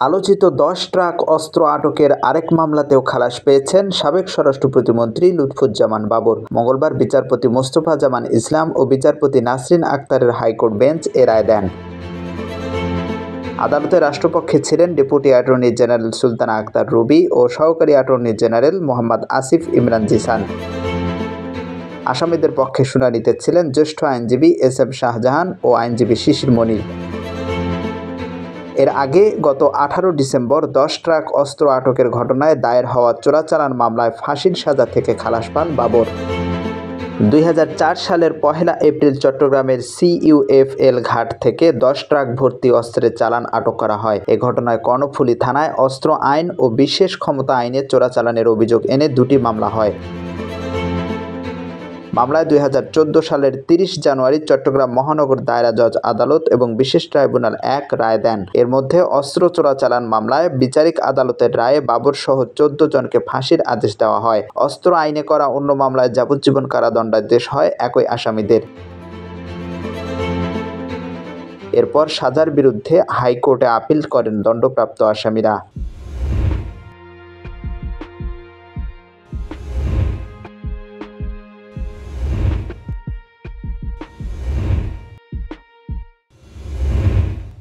আলোচিত ১০ ট্রাক অস্ত্র আটকের আরেক মামলাতেও খালাস পেয়েছেন সাবেক স্বরাষ্ট্র প্রতিমন্ত্রী লুৎফুজ্জামান বাবর। মঙ্গলবার বিচারপতি মোস্তফা জামান ইসলাম ও বিচারপতি নাসরিন আক্তারের হাইকোর্ট বেঞ্চ এ রায় দেন। আদালতে রাষ্ট্রপক্ষে ছিলেন deputy attorney general Sultana Akhtar Ruby ও সহকারী অ্যাটর্নি জেনারেল মোহাম্মদ আসিফ ইমরান জিসান। আসামিদের পক্ষে শুনানিতে ছিলেন জ্যেষ্ঠ আইনজীবী এস এম শাহজাহান ও আইনজীবী শিশির মনির। এর আগে গত 18 ডিসেম্বর 10 ট্রাক অস্ত্র আটকের ঘটনায় দায়ের হওয়া চোরাচালান মামলায় ফাঁসির সাজা থেকে খালাস পান বাবর। 2004 সালের 1 এপ্রিল চট্টগ্রামের CUFL ঘাট থেকে 10 ট্রাক ভর্তি অস্ত্রের চালান আটক করা হয়। এ ঘটনায় কর্ণফুলী থানায় অস্ত্র আইন ও বিশেষ ক্ষমতা আইনে চোরাচালানের অভিযোগ এনে 2টি মামলা হয়। মামলায় 2014 সালের 30 জানুয়ারি চট্টগ্রাম মহানগর দায়রা জজ আদালত এবং বিশেষ ট্রাইব্যুনাল 1 রায় দেন। এর মধ্যে অস্ত্র চোরাচালান মামলায় বিচারিক আদালতের রায়ে বাবর সহ 14 জনকে ফাঁসির আদেশ দেওয়া হয়। অস্ত্র আইনে করা অন্য মামলায় যাবজ্জীবন কারাদণ্ডাদেশ হয় একই আসামিদের। এরপর সাজার বিরুদ্ধে হাইকোর্টে আপিল করেন দণ্ডপ্রাপ্ত আসামিরা।